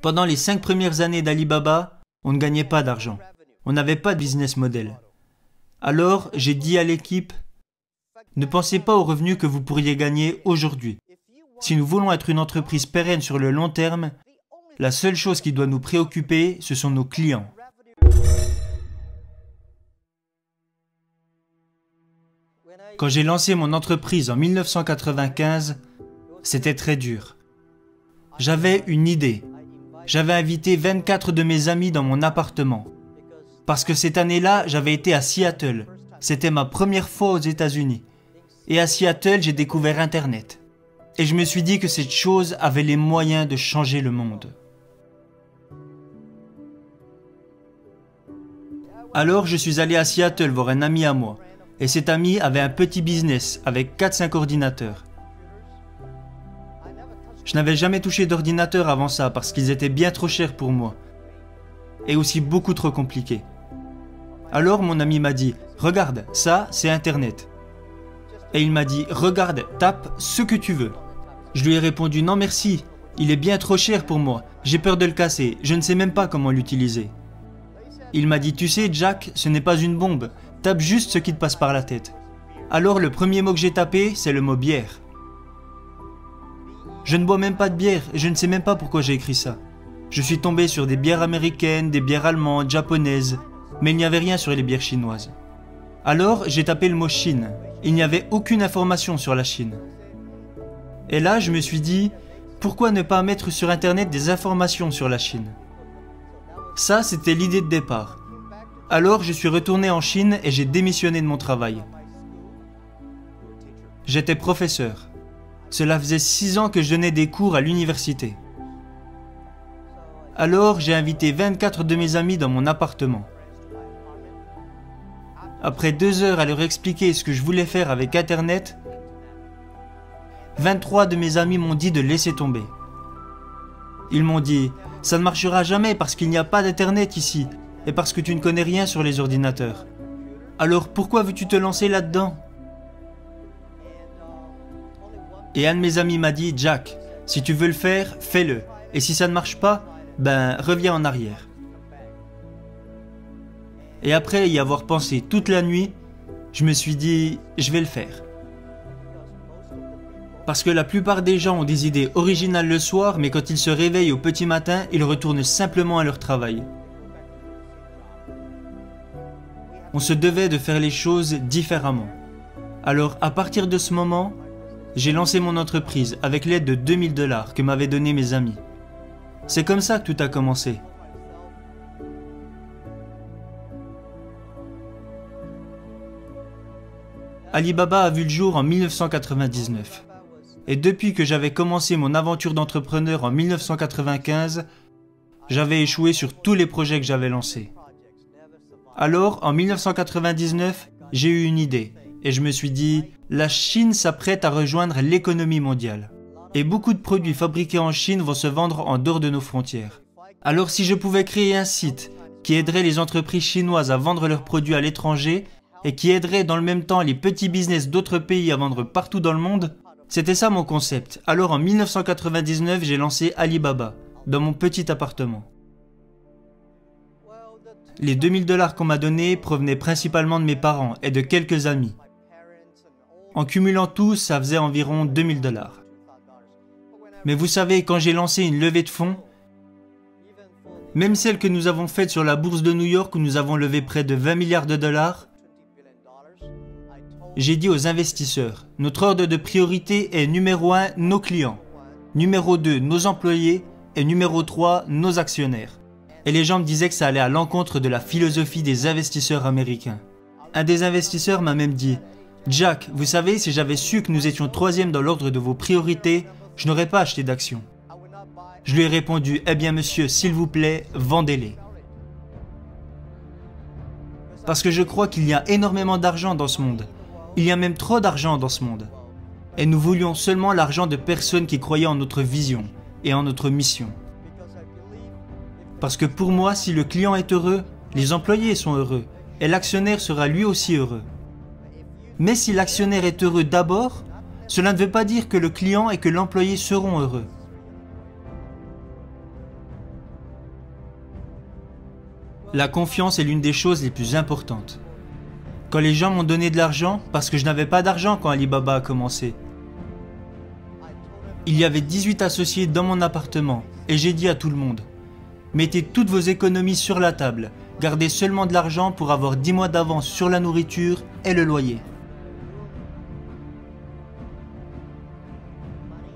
Pendant les 5 premières années d'Alibaba, on ne gagnait pas d'argent. On n'avait pas de business model. Alors, j'ai dit à l'équipe, ne pensez pas aux revenus que vous pourriez gagner aujourd'hui. Si nous voulons être une entreprise pérenne sur le long terme, la seule chose qui doit nous préoccuper, ce sont nos clients. Quand j'ai lancé mon entreprise en 1995, c'était très dur. J'avais une idée. J'avais invité 24 de mes amis dans mon appartement. Parce que cette année-là, j'avais été à Seattle. C'était ma première fois aux États-Unis. Et à Seattle, j'ai découvert Internet. Et je me suis dit que cette chose avait les moyens de changer le monde. Alors, je suis allé à Seattle voir un ami à moi. Et cet ami avait un petit business avec 4-5 ordinateurs. Je n'avais jamais touché d'ordinateur avant ça parce qu'ils étaient bien trop chers pour moi. Et aussi beaucoup trop compliqués. Alors mon ami m'a dit, regarde, ça c'est Internet. Et il m'a dit, regarde, tape ce que tu veux. Je lui ai répondu, non merci, il est bien trop cher pour moi, j'ai peur de le casser, je ne sais même pas comment l'utiliser. Il m'a dit, tu sais Jack, ce n'est pas une bombe, tape juste ce qui te passe par la tête. Alors le premier mot que j'ai tapé, c'est le mot bière. Je ne bois même pas de bière, et je ne sais même pas pourquoi j'ai écrit ça. Je suis tombé sur des bières américaines, des bières allemandes, japonaises, mais il n'y avait rien sur les bières chinoises. Alors j'ai tapé le mot Chine. Il n'y avait aucune information sur la Chine. Et là je me suis dit, pourquoi ne pas mettre sur internet des informations sur la Chine? Ça c'était l'idée de départ. Alors je suis retourné en Chine et j'ai démissionné de mon travail. J'étais professeur. Cela faisait 6 ans que je donnais des cours à l'université. Alors j'ai invité 24 de mes amis dans mon appartement. Après 2 heures à leur expliquer ce que je voulais faire avec Internet, 23 de mes amis m'ont dit de laisser tomber. Ils m'ont dit, ça ne marchera jamais parce qu'il n'y a pas d'Internet ici et parce que tu ne connais rien sur les ordinateurs. Alors pourquoi veux-tu te lancer là-dedans? Et un de mes amis m'a dit, Jack, si tu veux le faire, fais-le. Et si ça ne marche pas, ben reviens en arrière. Et après y avoir pensé toute la nuit, je me suis dit, je vais le faire. Parce que la plupart des gens ont des idées originales le soir, mais quand ils se réveillent au petit matin, ils retournent simplement à leur travail. On se devait de faire les choses différemment. Alors à partir de ce moment, j'ai lancé mon entreprise avec l'aide de 2000 $ que m'avaient donné mes amis. C'est comme ça que tout a commencé. Alibaba a vu le jour en 1999. Et depuis que j'avais commencé mon aventure d'entrepreneur en 1995, j'avais échoué sur tous les projets que j'avais lancés. Alors, en 1999, j'ai eu une idée. Et je me suis dit, la Chine s'apprête à rejoindre l'économie mondiale. Et beaucoup de produits fabriqués en Chine vont se vendre en dehors de nos frontières. Alors si je pouvais créer un site qui aiderait les entreprises chinoises à vendre leurs produits à l'étranger et qui aiderait dans le même temps les petits business d'autres pays à vendre partout dans le monde, c'était ça mon concept. Alors en 1999, j'ai lancé Alibaba, dans mon petit appartement. Les 2000 $ qu'on m'a donnés provenaient principalement de mes parents et de quelques amis. En cumulant tout, ça faisait environ 2000 $. Mais vous savez, quand j'ai lancé une levée de fonds, même celle que nous avons faite sur la bourse de New York où nous avons levé près de 20 milliards de dollars, j'ai dit aux investisseurs, notre ordre de priorité est numéro 1, nos clients, numéro 2, nos employés et numéro 3, nos actionnaires. Et les gens me disaient que ça allait à l'encontre de la philosophie des investisseurs américains. Un des investisseurs m'a même dit, Jack, vous savez, si j'avais su que nous étions 3e dans l'ordre de vos priorités, je n'aurais pas acheté d'actions. Je lui ai répondu, eh bien monsieur, s'il vous plaît, vendez-les. Parce que je crois qu'il y a énormément d'argent dans ce monde. Il y a même trop d'argent dans ce monde. Et nous voulions seulement l'argent de personnes qui croyaient en notre vision et en notre mission. Parce que pour moi, si le client est heureux, les employés sont heureux et l'actionnaire sera lui aussi heureux. Mais si l'actionnaire est heureux d'abord, cela ne veut pas dire que le client et que l'employé seront heureux. La confiance est l'une des choses les plus importantes. Quand les gens m'ont donné de l'argent, parce que je n'avais pas d'argent quand Alibaba a commencé, il y avait 18 associés dans mon appartement et j'ai dit à tout le monde, mettez toutes vos économies sur la table, gardez seulement de l'argent pour avoir 10 mois d'avance sur la nourriture et le loyer.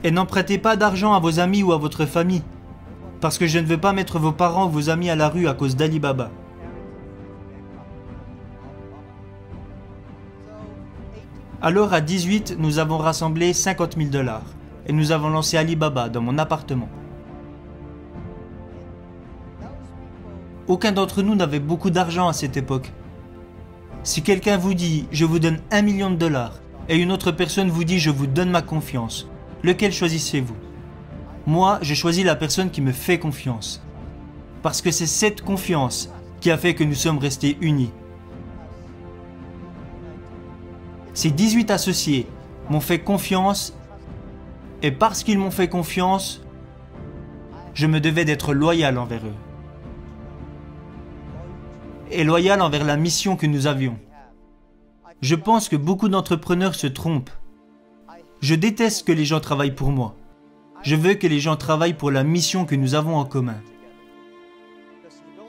Et n'empruntez pas d'argent à vos amis ou à votre famille, parce que je ne veux pas mettre vos parents ou vos amis à la rue à cause d'Alibaba. Alors à 18, nous avons rassemblé 50 000 $ et nous avons lancé Alibaba dans mon appartement. Aucun d'entre nous n'avait beaucoup d'argent à cette époque. Si quelqu'un vous dit « je vous donne 1 million de $ » et une autre personne vous dit « je vous donne ma confiance », lequel choisissez-vous? Moi, je choisis la personne qui me fait confiance. Parce que c'est cette confiance qui a fait que nous sommes restés unis. Ces 18 associés m'ont fait confiance et parce qu'ils m'ont fait confiance, je me devais d'être loyal envers eux. Et loyal envers la mission que nous avions. Je pense que beaucoup d'entrepreneurs se trompent. Je déteste que les gens travaillent pour moi. Je veux que les gens travaillent pour la mission que nous avons en commun.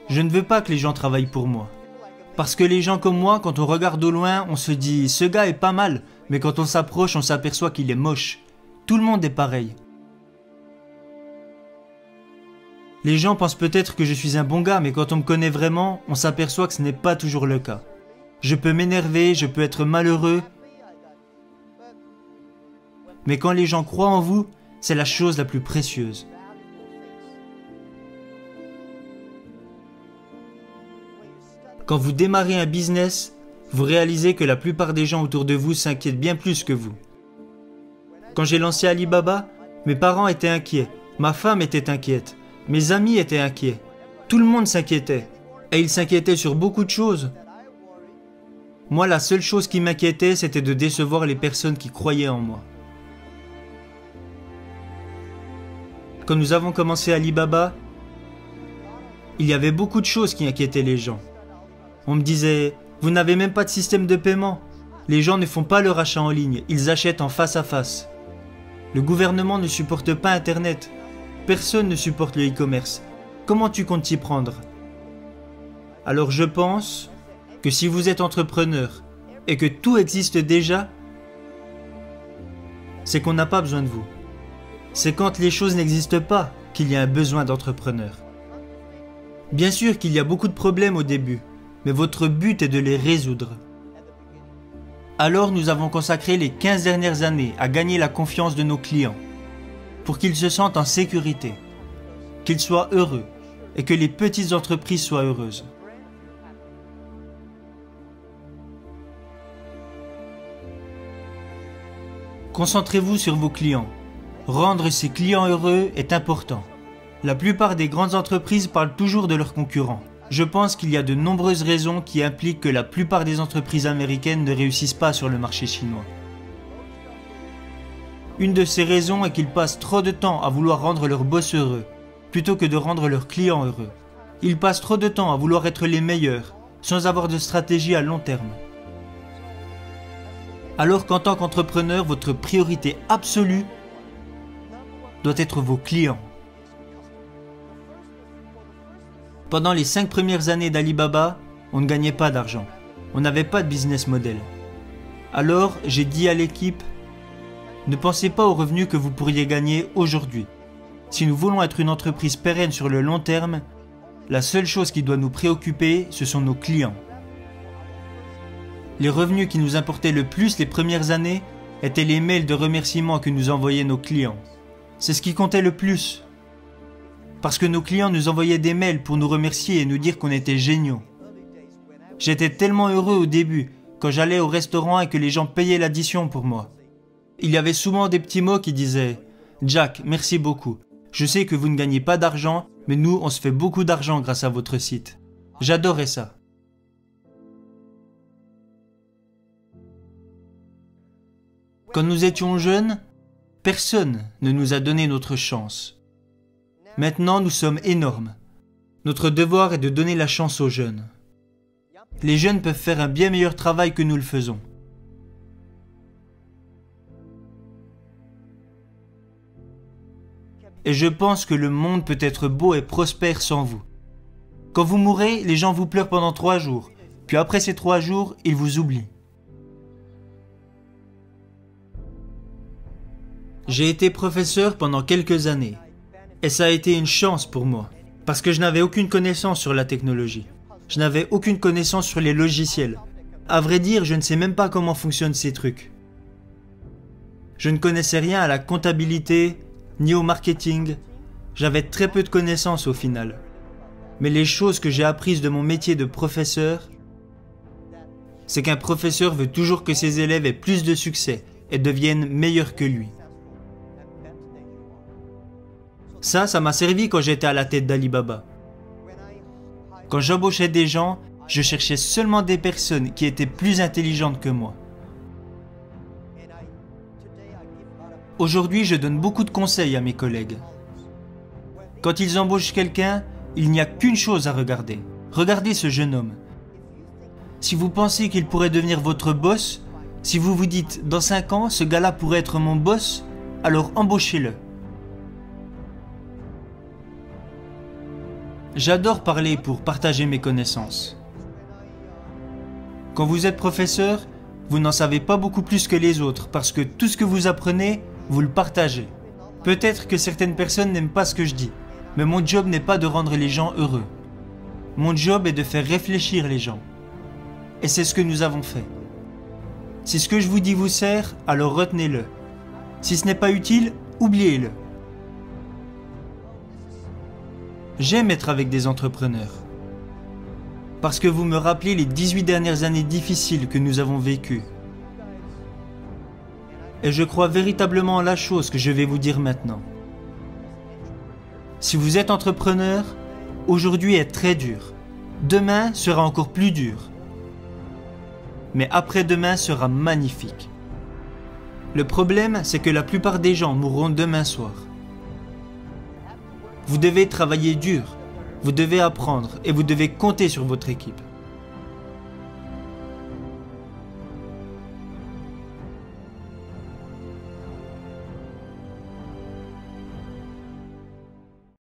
Je ne veux pas que les gens travaillent pour moi. Parce que les gens comme moi, quand on regarde au loin, on se dit « ce gars est pas mal », mais quand on s'approche, on s'aperçoit qu'il est moche. Tout le monde est pareil. Les gens pensent peut-être que je suis un bon gars, mais quand on me connaît vraiment, on s'aperçoit que ce n'est pas toujours le cas. Je peux m'énerver, je peux être malheureux, mais quand les gens croient en vous, c'est la chose la plus précieuse. Quand vous démarrez un business, vous réalisez que la plupart des gens autour de vous s'inquiètent bien plus que vous. Quand j'ai lancé Alibaba, mes parents étaient inquiets, ma femme était inquiète, mes amis étaient inquiets. Tout le monde s'inquiétait. Et ils s'inquiétaient sur beaucoup de choses. Moi, la seule chose qui m'inquiétait, c'était de décevoir les personnes qui croyaient en moi. Quand nous avons commencé Alibaba, il y avait beaucoup de choses qui inquiétaient les gens. On me disait, vous n'avez même pas de système de paiement. Les gens ne font pas leur achat en ligne, ils achètent en face à face. Le gouvernement ne supporte pas Internet. Personne ne supporte le e-commerce. Comment tu comptes t'y prendre? Alors je pense que si vous êtes entrepreneur et que tout existe déjà, c'est qu'on n'a pas besoin de vous. C'est quand les choses n'existent pas qu'il y a un besoin d'entrepreneur. Bien sûr qu'il y a beaucoup de problèmes au début, mais votre but est de les résoudre. Alors nous avons consacré les 15 dernières années à gagner la confiance de nos clients, pour qu'ils se sentent en sécurité, qu'ils soient heureux et que les petites entreprises soient heureuses. Concentrez-vous sur vos clients. Rendre ces clients heureux est important. La plupart des grandes entreprises parlent toujours de leurs concurrents. Je pense qu'il y a de nombreuses raisons qui impliquent que la plupart des entreprises américaines ne réussissent pas sur le marché chinois. Une de ces raisons est qu'ils passent trop de temps à vouloir rendre leurs boss heureux, plutôt que de rendre leurs clients heureux. Ils passent trop de temps à vouloir être les meilleurs, sans avoir de stratégie à long terme. Alors qu'en tant qu'entrepreneur, votre priorité absolue doit être vos clients. Pendant les 5 premières années d'Alibaba, on ne gagnait pas d'argent. On n'avait pas de business model. Alors, j'ai dit à l'équipe, ne pensez pas aux revenus que vous pourriez gagner aujourd'hui. Si nous voulons être une entreprise pérenne sur le long terme, la seule chose qui doit nous préoccuper, ce sont nos clients. Les revenus qui nous importaient le plus les premières années étaient les mails de remerciements que nous envoyaient nos clients. C'est ce qui comptait le plus. Parce que nos clients nous envoyaient des mails pour nous remercier et nous dire qu'on était géniaux. J'étais tellement heureux au début, quand j'allais au restaurant et que les gens payaient l'addition pour moi. Il y avait souvent des petits mots qui disaient « Jack, merci beaucoup. Je sais que vous ne gagnez pas d'argent, mais nous, on se fait beaucoup d'argent grâce à votre site. » J'adorais ça. Quand nous étions jeunes, personne ne nous a donné notre chance. Maintenant, nous sommes énormes. Notre devoir est de donner la chance aux jeunes. Les jeunes peuvent faire un bien meilleur travail que nous le faisons. Et je pense que le monde peut être beau et prospère sans vous. Quand vous mourrez, les gens vous pleurent pendant 3 jours. Puis après ces 3 jours, ils vous oublient. J'ai été professeur pendant quelques années. Et ça a été une chance pour moi. Parce que je n'avais aucune connaissance sur la technologie. Je n'avais aucune connaissance sur les logiciels. À vrai dire, je ne sais même pas comment fonctionnent ces trucs. Je ne connaissais rien à la comptabilité, ni au marketing. J'avais très peu de connaissances au final. Mais les choses que j'ai apprises de mon métier de professeur, c'est qu'un professeur veut toujours que ses élèves aient plus de succès et deviennent meilleurs que lui. Ça m'a servi quand j'étais à la tête d'Alibaba. Quand j'embauchais des gens, je cherchais seulement des personnes qui étaient plus intelligentes que moi. Aujourd'hui, je donne beaucoup de conseils à mes collègues. Quand ils embauchent quelqu'un, il n'y a qu'une chose à regarder. Regardez ce jeune homme. Si vous pensez qu'il pourrait devenir votre boss, si vous vous dites « dans 5 ans, ce gars-là pourrait être mon boss », alors embauchez-le. J'adore parler pour partager mes connaissances. Quand vous êtes professeur, vous n'en savez pas beaucoup plus que les autres parce que tout ce que vous apprenez, vous le partagez. Peut-être que certaines personnes n'aiment pas ce que je dis, mais mon job n'est pas de rendre les gens heureux. Mon job est de faire réfléchir les gens. Et c'est ce que nous avons fait. Si ce que je vous dis vous sert, alors retenez-le. Si ce n'est pas utile, oubliez-le. J'aime être avec des entrepreneurs. Parce que vous me rappelez les 18 dernières années difficiles que nous avons vécues. Et je crois véritablement en la chose que je vais vous dire maintenant. Si vous êtes entrepreneur, aujourd'hui est très dur. Demain sera encore plus dur. Mais après-demain sera magnifique. Le problème, c'est que la plupart des gens mourront demain soir. Vous devez travailler dur, vous devez apprendre et vous devez compter sur votre équipe.